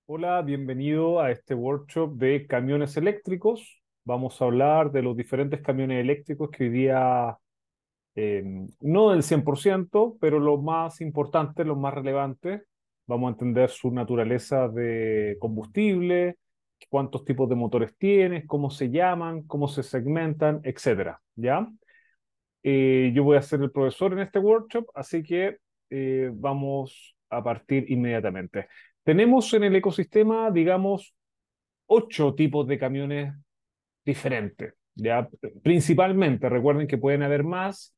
Hola, bienvenido a este workshop de camiones eléctricos. Vamos a hablar de los diferentes camiones eléctricos que hoy día, no del 100%, pero los más importantes, los más relevantes. Vamos a entender su naturaleza de combustible, cuántos tipos de motores tienen, cómo se llaman, cómo se segmentan, etcétera. ¿Ya? Yo voy a ser el profesor en este workshop, así que vamos a partir inmediatamente. Tenemos en el ecosistema, digamos, 8 tipos de camiones diferentes, ¿ya? Principalmente, recuerden que pueden haber más,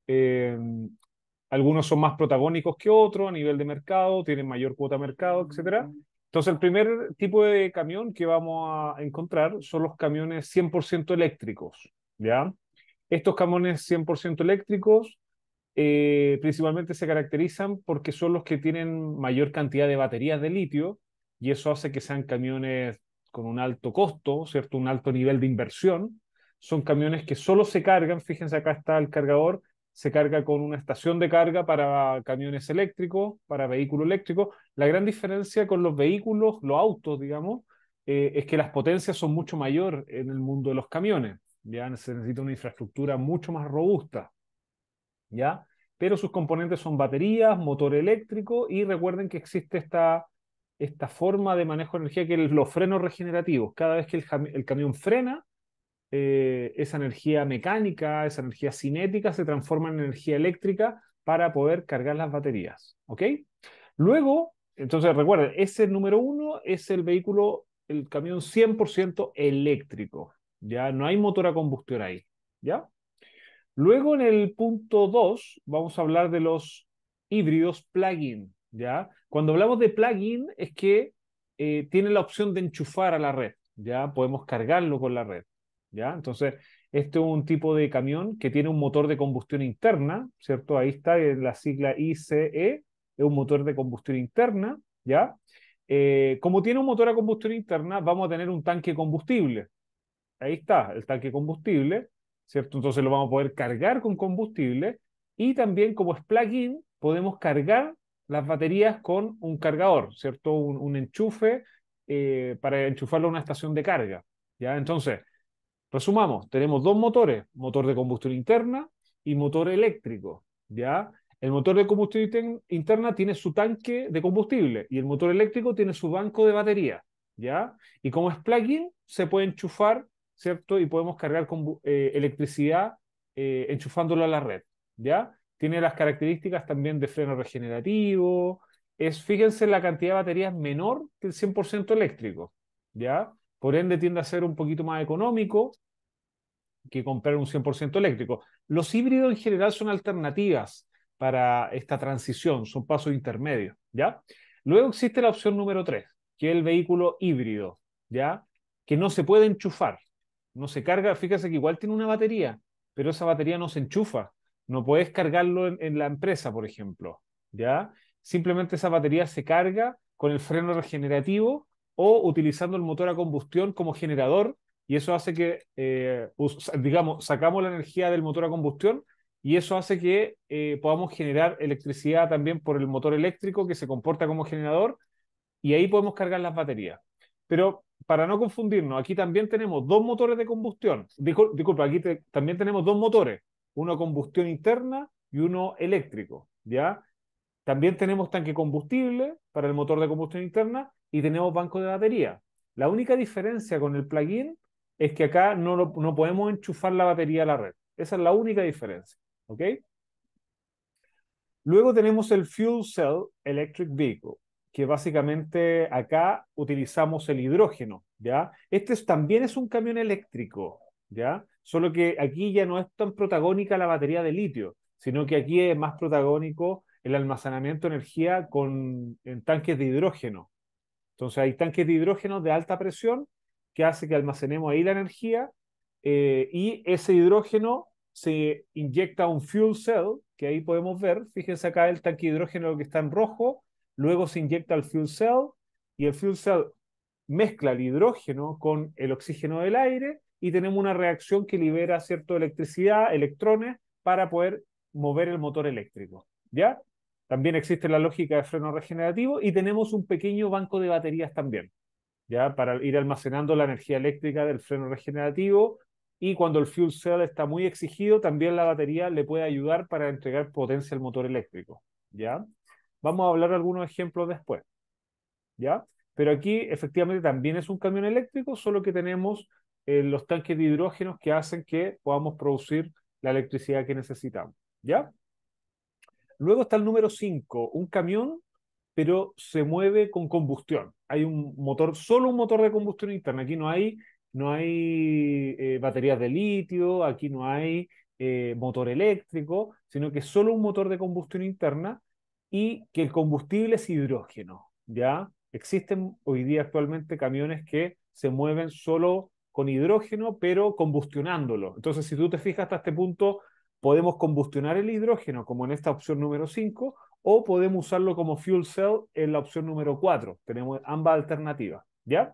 eh, algunos son más protagónicos que otros a nivel de mercado, tienen mayor cuota de mercado, etcétera. Entonces, el primer tipo de camión que vamos a encontrar son los camiones 100% eléctricos, ¿ya? Estos camiones 100% eléctricos principalmente se caracterizan porque son los que tienen mayor cantidad de baterías de litio y eso hace que sean camiones con un alto costo, ¿cierto? Un alto nivel de inversión. Son camiones que solo se cargan, fíjense acá está el cargador, se carga con una estación de carga para camiones eléctricos, para vehículos eléctricos. La gran diferencia con los vehículos, los autos, digamos, es que las potencias son mucho mayor en el mundo de los camiones. Ya se necesita una infraestructura mucho más robusta. ¿Ya? Pero sus componentes son baterías, motor eléctrico y recuerden que existe esta forma de manejo de energía que es los frenos regenerativos. Cada vez que el camión frena, esa energía mecánica, esa energía cinética se transforma en energía eléctrica para poder cargar las baterías. ¿Ok? Luego, entonces recuerden, ese número uno es el vehículo, el camión 100% eléctrico. Ya no hay motor a combustión ahí. ¿Ya? Luego en el punto 2 vamos a hablar de los híbridos plug-in, ¿ya? Cuando hablamos de plug-in es que tiene la opción de enchufar a la red, ¿ya? Podemos cargarlo con la red, ¿ya? Entonces, este es un tipo de camión que tiene un motor de combustión interna, ¿cierto? Ahí está la sigla ICE, es un motor de combustión interna, ¿ya? Como tiene un motor a combustión interna, vamos a tener un tanque de combustible, ahí está, el tanque de combustible, ¿cierto? Entonces lo vamos a poder cargar con combustible y también como es plug-in, podemos cargar las baterías con un cargador, ¿cierto? Un enchufe para enchufarlo a una estación de carga, ¿ya? Entonces, resumamos, tenemos dos motores, motor de combustión interna y motor eléctrico, ¿ya? El motor de combustión interna tiene su tanque de combustible y el motor eléctrico tiene su banco de batería, ¿ya? Y como es plug-in, se puede enchufar, ¿cierto? Y podemos cargar electricidad enchufándolo a la red, ¿ya? Tiene las características también de freno regenerativo, fíjense, la cantidad de baterías menor que el 100% eléctrico, ¿ya? Por ende tiende a ser un poquito más económico que comprar un 100% eléctrico. Los híbridos en general son alternativas para esta transición, son pasos intermedios, ¿ya? Luego existe la opción número 3, que es el vehículo híbrido, ¿ya? Que no se puede enchufar, no se carga, fíjese que igual tiene una batería, pero esa batería no se enchufa, no puedes cargarlo en la empresa, por ejemplo, ¿ya? Simplemente esa batería se carga con el freno regenerativo o utilizando el motor a combustión como generador y eso hace que, digamos, sacamos la energía del motor a combustión y eso hace que podamos generar electricidad también por el motor eléctrico que se comporta como generador y ahí podemos cargar las baterías. Pero para no confundirnos, aquí también tenemos dos motores de combustión. Disculpa, aquí también tenemos dos motores, uno a combustión interna y uno eléctrico, ¿ya? También tenemos tanque combustible para el motor de combustión interna y tenemos banco de batería. La única diferencia con el plug-in es que acá no podemos enchufar la batería a la red. Esa es la única diferencia. ¿Ok? Luego tenemos el Fuel Cell Electric Vehicle, que básicamente acá utilizamos el hidrógeno, ¿ya? También es un camión eléctrico, ¿ya? Solo que aquí ya no es tan protagónica la batería de litio, sino que aquí es más protagónico el almacenamiento de energía en tanques de hidrógeno. Entonces hay tanques de hidrógeno de alta presión que hace que almacenemos ahí la energía y ese hidrógeno se inyecta a un fuel cell, que ahí podemos ver, fíjense acá el tanque de hidrógeno que está en rojo, luego se inyecta al fuel cell y el fuel cell mezcla el hidrógeno con el oxígeno del aire y tenemos una reacción que libera cierta electricidad, electrones, para poder mover el motor eléctrico. ¿Ya? También existe la lógica de freno regenerativo y tenemos un pequeño banco de baterías también, ¿ya? Para ir almacenando la energía eléctrica del freno regenerativo y cuando el fuel cell está muy exigido, también la batería le puede ayudar para entregar potencia al motor eléctrico, ¿ya? Vamos a hablar de algunos ejemplos después, ¿ya? Pero aquí efectivamente también es un camión eléctrico, solo que tenemos los tanques de hidrógeno que hacen que podamos producir la electricidad que necesitamos, ¿ya? Luego está el número 5, un camión, pero se mueve con combustión. Hay un motor, solo un motor de combustión interna. Aquí no hay baterías de litio, aquí no hay motor eléctrico, sino que solo un motor de combustión interna y que el combustible es hidrógeno, ¿ya? Existen hoy día actualmente camiones que se mueven solo con hidrógeno, pero combustionándolo. Entonces, si tú te fijas hasta este punto, podemos combustionar el hidrógeno, como en esta opción número 5, o podemos usarlo como fuel cell en la opción número 4. Tenemos ambas alternativas, ¿ya?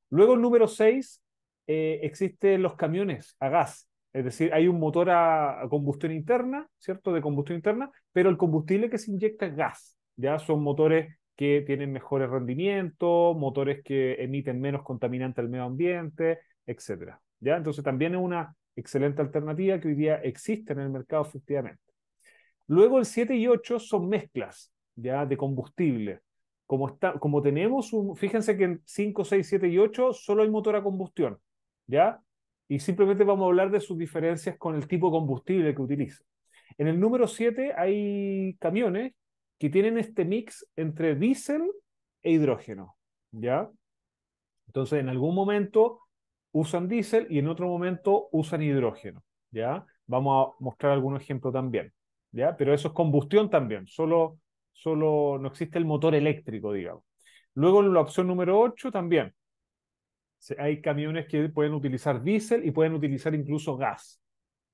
Luego el número 6, existen los camiones a gas. Es decir, hay un motor a combustión interna, ¿cierto? De combustión interna, pero el combustible que se inyecta es gas, ¿ya? Son motores que tienen mejores rendimientos, motores que emiten menos contaminante al medio ambiente, etcétera, ¿ya? Entonces también es una excelente alternativa que hoy día existe en el mercado efectivamente. Luego el 7 y 8 son mezclas, ¿ya? De combustible. Como tenemos fíjense que en 5, 6, 7 y 8 solo hay motor a combustión, ¿ya? Y simplemente vamos a hablar de sus diferencias con el tipo de combustible que utiliza. En el número 7 hay camiones que tienen este mix entre diésel e hidrógeno, ¿ya? Entonces, en algún momento usan diésel y en otro momento usan hidrógeno, ¿ya? Vamos a mostrar algún ejemplo también, ¿ya? Pero eso es combustión también, solo no existe el motor eléctrico, digamos. Luego en la opción número 8 también hay camiones que pueden utilizar diésel y pueden utilizar incluso gas,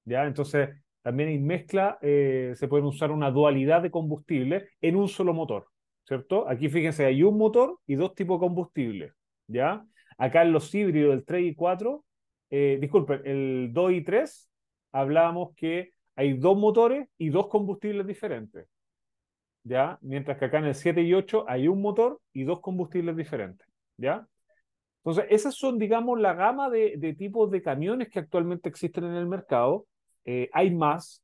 ¿ya? Entonces, también hay mezcla, se pueden usar una dualidad de combustible en un solo motor, ¿cierto? Aquí fíjense, hay un motor y dos tipos de combustible, ¿ya? Acá en los híbridos del 3 y 4, disculpen, el 2 y 3, hablábamos que hay dos motores y dos combustibles diferentes, ¿ya? Mientras que acá en el 7 y 8 hay un motor y dos combustibles diferentes, ¿ya? Entonces, esas son, digamos, la gama de tipos de camiones que actualmente existen en el mercado. Hay más,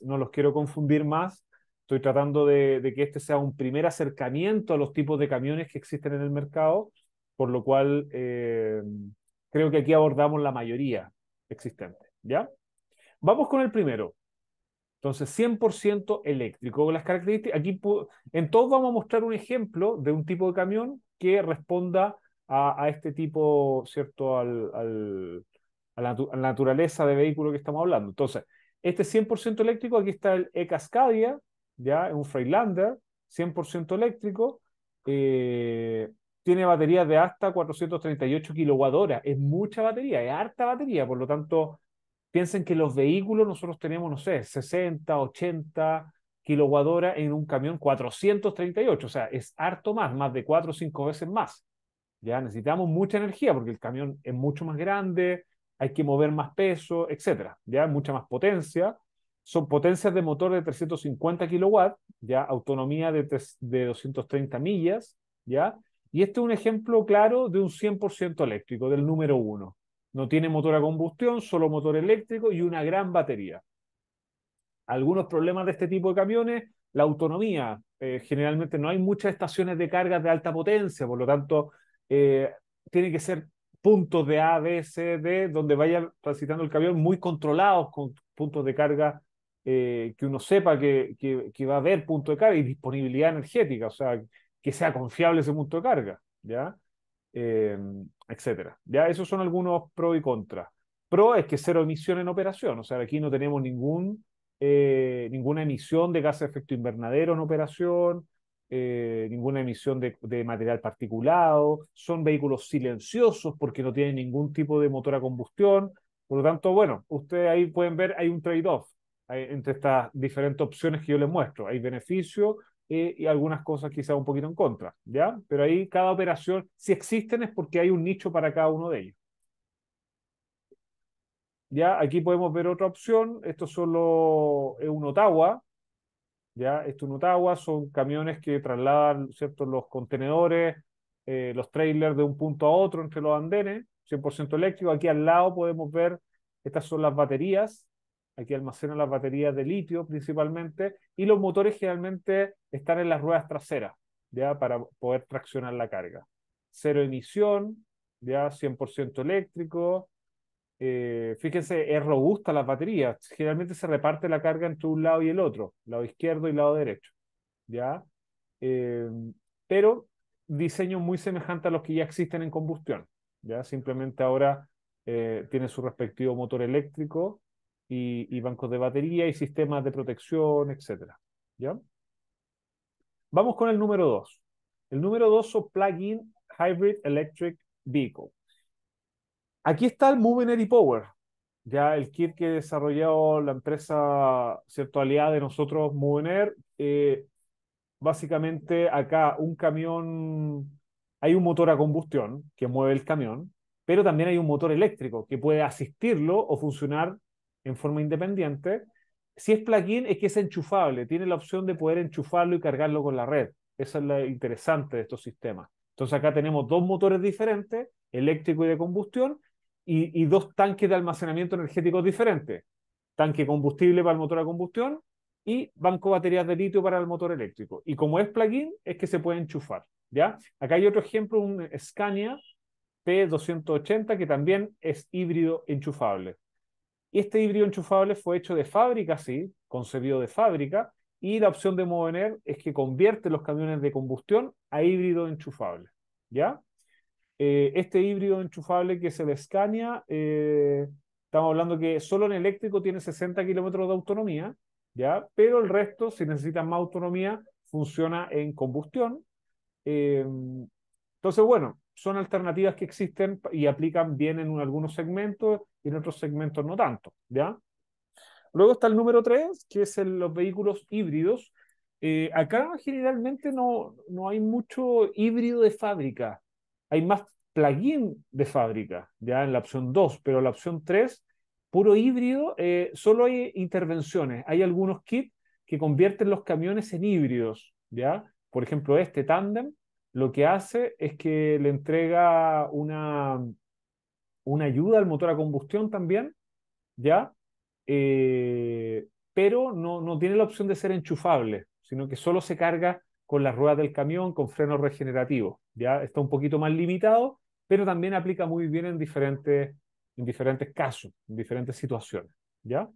no los quiero confundir más. Estoy tratando de que este sea un primer acercamiento a los tipos de camiones que existen en el mercado, por lo cual creo que aquí abordamos la mayoría existente, ¿ya? Vamos con el primero. Entonces, 100% eléctrico. Las características, aquí en todos vamos a mostrar un ejemplo de un tipo de camión que responda a este tipo, ¿cierto? A la naturaleza de vehículo que estamos hablando. Entonces, este 100% eléctrico, aquí está el E-Cascadia, ya, es un Freightliner, 100% eléctrico, eh, tiene baterías de hasta 438 kWh. Es mucha batería, es harta batería, por lo tanto piensen que los vehículos nosotros tenemos, no sé, 60, 80 kWh en un camión 438, o sea, es harto más de 4 o 5 veces más. Ya necesitamos mucha energía porque el camión es mucho más grande, hay que mover más peso, etcétera. Ya mucha más potencia. Son potencias de motor de 350 kilowatts, ya autonomía de 230 millas, ya. Y este es un ejemplo claro de un 100% eléctrico, del número uno. No tiene motor a combustión, solo motor eléctrico y una gran batería. Algunos problemas de este tipo de camiones, la autonomía. Generalmente no hay muchas estaciones de carga de alta potencia, por lo tanto, eh, tiene que ser puntos de A, B, C, D, donde vaya transitando el camión muy controlados con puntos de carga, que uno sepa que va a haber punto de carga y disponibilidad energética, o sea, que sea confiable ese punto de carga, ¿ya? eh, etcétera. Ya, esos son algunos pros y contras. Pro es que cero emisión en operación, o sea, aquí no tenemos ninguna emisión de gases de efecto invernadero en operación, ninguna emisión de material particulado, son vehículos silenciosos porque no tienen ningún tipo de motor a combustión, por lo tanto, bueno, ustedes ahí pueden ver, hay un trade-off entre estas diferentes opciones que yo les muestro. Hay beneficios y algunas cosas quizá un poquito en contra, ¿ya? Pero ahí cada operación, si existen, es porque hay un nicho para cada uno de ellos. Ya, aquí podemos ver otra opción. Esto solo es un Ottawa. ¿ya? Esto en Ottawa son camiones que trasladan, ¿cierto?, los contenedores, los trailers de un punto a otro entre los andenes, 100% eléctrico. Aquí al lado podemos ver, estas son las baterías, aquí almacenan las baterías de litio principalmente, y los motores generalmente están en las ruedas traseras, ¿ya? Para poder traccionar la carga. Cero emisión, ¿ya? 100% eléctrico. Fíjense, es robusta las baterías. Generalmente se reparte la carga entre un lado y el otro, lado izquierdo y lado derecho, ¿ya? Eh, pero diseño muy semejante a los que ya existen en combustión, ¿ya? Simplemente ahora tiene su respectivo motor eléctrico y bancos de batería y sistemas de protección, etcétera, ¿ya? Vamos con el número 2. El número 2 son Plug-in Hybrid Electric Vehicle. Aquí está el Move Energy Power, ya el kit que desarrolló la empresa, cierto, aliada de nosotros, Movener. Básicamente acá un camión, hay un motor a combustión que mueve el camión, pero también hay un motor eléctrico que puede asistirlo o funcionar en forma independiente. Si es plug-in es que es enchufable, tiene la opción de poder enchufarlo y cargarlo con la red. Eso es lo interesante de estos sistemas. Entonces acá tenemos dos motores diferentes, eléctrico y de combustión, y dos tanques de almacenamiento energético diferentes. Tanque combustible para el motor a combustión y banco baterías de litio para el motor eléctrico. Y como es plug-in, es que se puede enchufar, ¿ya? Acá hay otro ejemplo, un Scania P280 que también es híbrido enchufable. Y este híbrido enchufable fue hecho de fábrica, sí, concebido de fábrica, y la opción de Movener es que convierte los camiones de combustión a híbrido enchufable, ¿ya? Este híbrido enchufable que es el Scania, estamos hablando que solo en eléctrico tiene 60 kilómetros de autonomía, ¿ya? Pero el resto, si necesitan más autonomía, funciona en combustión. Eh, entonces, bueno, son alternativas que existen y aplican bien en algunos segmentos y en otros segmentos no tanto, ¿ya? Luego está el número 3 que es los vehículos híbridos. Acá generalmente no hay mucho híbrido de fábrica. Hay más plug-in de fábrica, ya en la opción 2, pero la opción 3 puro híbrido, solo hay intervenciones. Hay algunos kits que convierten los camiones en híbridos, ¿ya? Por ejemplo, este Tandem lo que hace es que le entrega una ayuda al motor a combustión también, ¿ya? Pero no tiene la opción de ser enchufable, sino que solo se carga con las ruedas del camión con frenos regenerativos. Ya está un poquito más limitado, pero también aplica muy bien en diferentes casos, en diferentes situaciones. ¿Ya?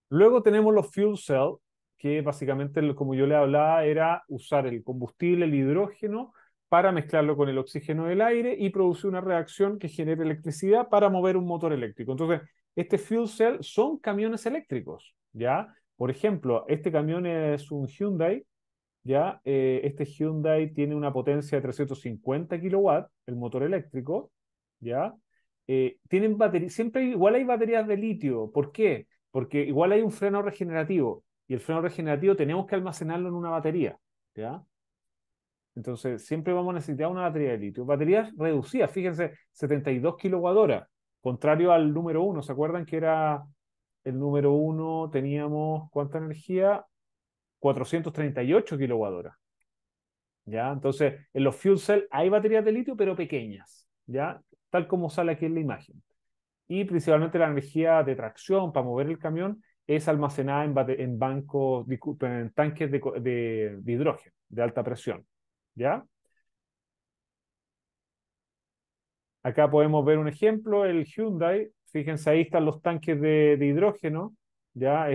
Luego tenemos los fuel cell, que básicamente, como yo le hablaba, era usar el combustible, el hidrógeno, para mezclarlo con el oxígeno del aire y producir una reacción que genere electricidad para mover un motor eléctrico. Entonces, este fuel cell son camiones eléctricos, ¿ya? Por ejemplo, este camión es un Hyundai, ¿ya? Este Hyundai tiene una potencia de 350 kilowatts, el motor eléctrico, ¿ya? Tienen baterías, siempre igual hay baterías de litio. ¿Por qué? Porque igual hay un freno regenerativo y el freno regenerativo tenemos que almacenarlo en una batería, ¿ya? Entonces, siempre vamos a necesitar una batería de litio. Baterías reducidas, fíjense, 72 kWh, contrario al número uno. ¿Se acuerdan que era el número uno? Teníamos, ¿cuánta energía? 438 kWh. ¿Ya? Entonces, en los fuel cell hay baterías de litio, pero pequeñas, ¿ya? Tal como sale aquí en la imagen. Y principalmente la energía de tracción para mover el camión es almacenada en bancos, disculpen, en tanques de hidrógeno de alta presión, ¿ya? Acá podemos ver un ejemplo, el Hyundai. Fíjense, ahí están los tanques de hidrógeno, ¿ya?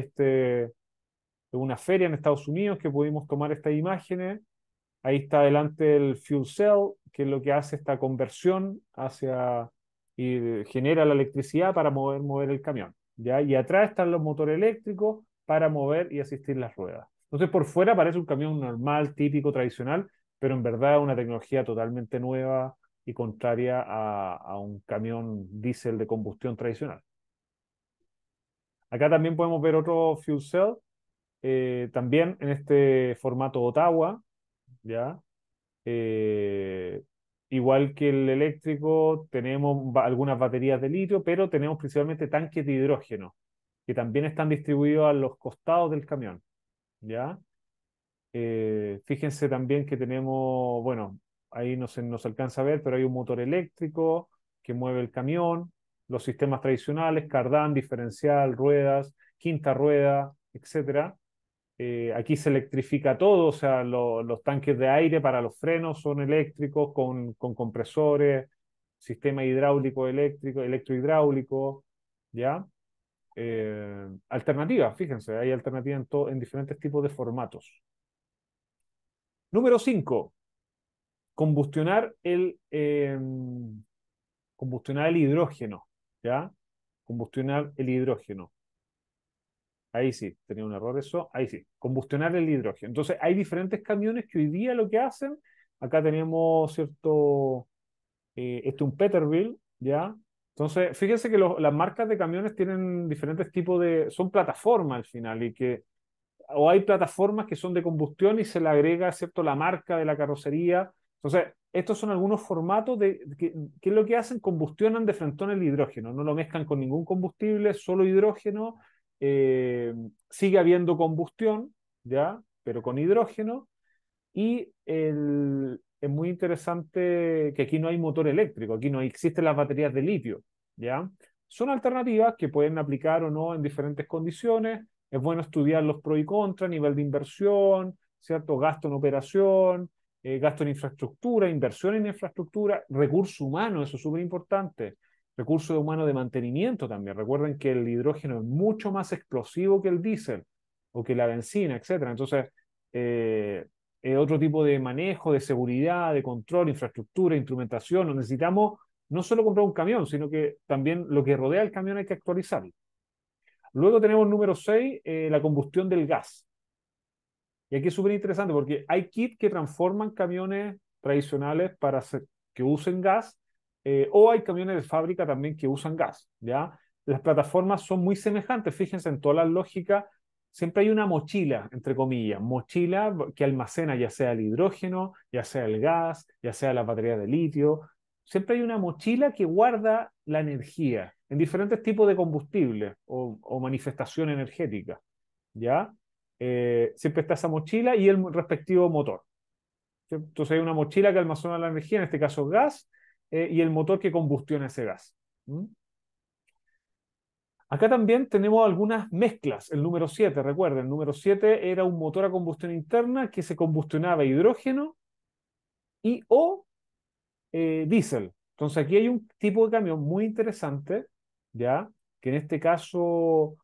Una feria en Estados Unidos que pudimos tomar estas imágenes. Ahí está adelante el fuel cell, que es lo que hace esta conversión hacia y genera la electricidad para mover el camión, ¿ya? Y atrás están los motores eléctricos para mover y asistir las ruedas. Entonces, por fuera parece un camión normal, típico, tradicional, pero en verdad es una tecnología totalmente nueva y contraria a un camión diésel de combustión tradicional. Acá también podemos ver otro fuel cell, también en este formato Ottawa, ¿ya? Eh, Igual que el eléctrico, tenemos algunas baterías de litio, pero tenemos principalmente tanques de hidrógeno. que también están distribuidos a los costados del camión, ¿ya? Fíjense también que tenemos, bueno, ahí no se alcanza a ver, pero hay un motor eléctrico que mueve el camión, los sistemas tradicionales, cardán, diferencial, ruedas, quinta rueda, etcétera. Aquí se electrifica todo, o sea, los tanques de aire para los frenos son eléctricos con compresores, sistema hidráulico eléctrico, electrohidráulico, ¿ya? Alternativas, fíjense, hay alternativas en diferentes tipos de formatos. Número 5, combustionar combustionar el hidrógeno, ¿ya? Combustionar el hidrógeno. Ahí sí, tenía un error eso. Ahí sí, combustionar el hidrógeno. Entonces, hay diferentes camiones que hoy día lo que hacen, acá tenemos, ¿cierto? Este un Peterbilt, ¿ya? Entonces, fíjense que las marcas de camiones tienen diferentes tipos son plataformas al final, o hay plataformas que son de combustión y se le agrega, ¿cierto?, la marca de la carrocería. Entonces, estos son algunos formatos que es lo que hacen, combustionan de frentón el hidrógeno, no lo mezclan con ningún combustible, solo hidrógeno, sigue habiendo combustión, ¿ya? Pero con hidrógeno, y es muy interesante que aquí no hay motor eléctrico, aquí no existen las baterías de litio, ¿ya? Son alternativas que pueden aplicar o no en diferentes condiciones. Es bueno estudiar los pros y contras, nivel de inversión, ¿cierto? Gasto en operación, gasto en infraestructura, inversión en infraestructura, recurso humano, eso es súper importante. Recurso humano de mantenimiento también. Recuerden que el hidrógeno es mucho más explosivo que el diésel o que la benzina, etcétera. Entonces, eh, otro tipo de manejo, de seguridad, de control, infraestructura, instrumentación. Necesitamos no solo comprar un camión, sino que también lo que rodea el camión hay que actualizarlo. Luego tenemos número 6, la combustión del gas. Y aquí es súper interesante porque hay kits que transforman camiones tradicionales que usen gas, o hay camiones de fábrica también que usan gas, ¿ya? Las plataformas son muy semejantes, fíjense en toda la lógica, siempre hay una mochila, entre comillas, mochila que almacena ya sea el hidrógeno, ya sea el gas, ya sea la batería de litio, siempre hay una mochila que guarda la energía en diferentes tipos de combustibles o manifestación energética, ¿ya? Siempre está esa mochila y el respectivo motor. ¿Sí? Entonces hay una mochila que almacena la energía, en este caso gas, y el motor que combustiona ese gas. ¿Mm? Acá también tenemos algunas mezclas. El número 7, recuerden, el número 7 era un motor a combustión interna que se combustionaba hidrógeno o diésel. Entonces aquí hay un tipo de camión muy interesante, ¿ya? Que en este caso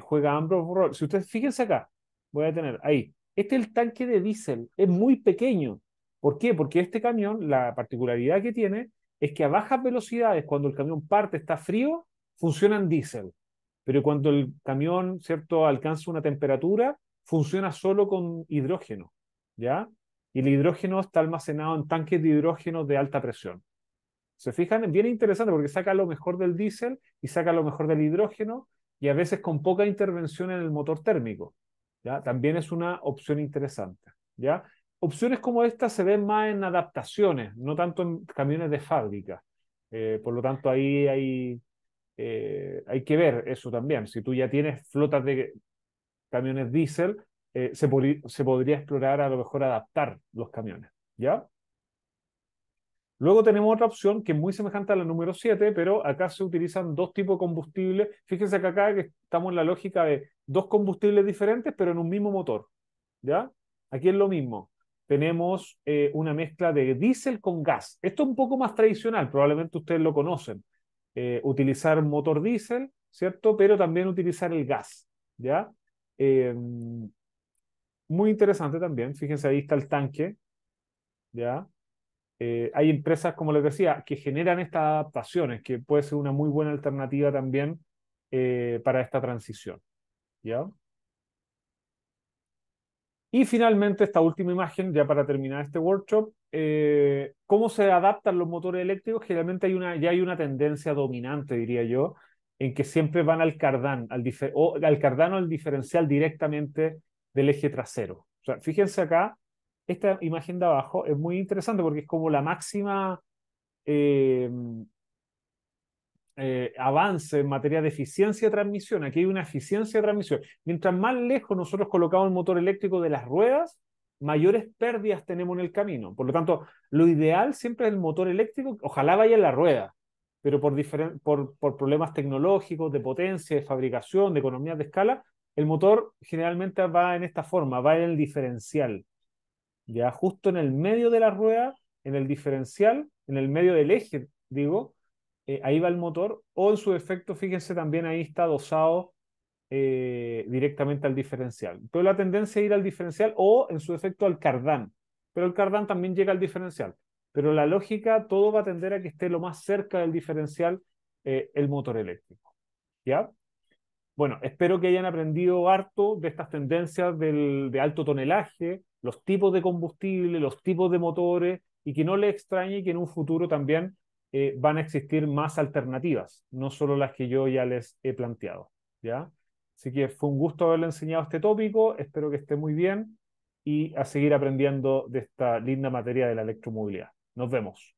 juega ambos roles. Si ustedes fíjense acá, voy a tener ahí. Este es el tanque de diésel, es muy pequeño. ¿Por qué? Porque este camión, la particularidad que tiene es que a bajas velocidades, cuando el camión parte, está frío, funciona en diésel. Pero cuando el camión, ¿cierto?, alcanza una temperatura, funciona solo con hidrógeno, ¿ya? Y el hidrógeno está almacenado en tanques de hidrógeno de alta presión. ¿Se fijan? Es bien interesante porque saca lo mejor del diésel y saca lo mejor del hidrógeno, y a veces con poca intervención en el motor térmico, ¿ya? También es una opción interesante, ¿ya? Opciones como esta se ven más en adaptaciones, no tanto en camiones de fábrica. Por lo tanto, ahí hay que ver eso también. Si tú ya tienes flotas de camiones diésel, se podría explorar a lo mejor adaptar los camiones, ¿ya? Luego tenemos otra opción que es muy semejante a la número 7, pero acá se utilizan dos tipos de combustible. Fíjense que acá que estamos en la lógica de dos combustibles diferentes, pero en un mismo motor, ¿ya? Aquí es lo mismo. Tenemos una mezcla de diésel con gas. Esto es un poco más tradicional, probablemente ustedes lo conocen. Utilizar motor diésel, ¿cierto? Pero también utilizar el gas, ¿ya? Eh, Muy interesante también. Fíjense, ahí está el tanque, ¿ya? Hay empresas, como les decía, que generan estas adaptaciones, que puede ser una muy buena alternativa también para esta transición, ¿ya? Y finalmente, esta última imagen, ya para terminar este workshop, ¿cómo se adaptan los motores eléctricos? Generalmente ya hay una tendencia dominante, diría yo, en que siempre van al cardán, al cardán o al diferencial directamente del eje trasero. O sea, fíjense acá, esta imagen de abajo es muy interesante porque es como la máxima, eh, avance en materia de eficiencia de transmisión. Aquí hay una eficiencia de transmisión. Mientras más lejos nosotros colocamos el motor eléctrico de las ruedas, mayores pérdidas tenemos en el camino. Por lo tanto, lo ideal siempre es el motor eléctrico, ojalá vaya en la rueda, pero por problemas tecnológicos, de potencia, de fabricación, de economías de escala, el motor generalmente va en esta forma, va en el diferencial, ya justo en el medio de la rueda, en el diferencial, en el medio del eje, digo, ahí va el motor, o en su efecto, fíjense también ahí está dosado directamente al diferencial. Pero la tendencia es ir al diferencial o en su efecto al cardán, pero el cardán también llega al diferencial. Pero la lógica, todo va a tender a que esté lo más cerca del diferencial el motor eléctrico. ¿Ya? Bueno, espero que hayan aprendido harto de estas tendencias de alto tonelaje, los tipos de combustible, los tipos de motores, y que no les extrañe que en un futuro también van a existir más alternativas, no solo las que yo ya les he planteado. ¿Ya? Así que fue un gusto haberle enseñado este tópico, espero que esté muy bien y a seguir aprendiendo de esta linda materia de la electromovilidad. Nos vemos.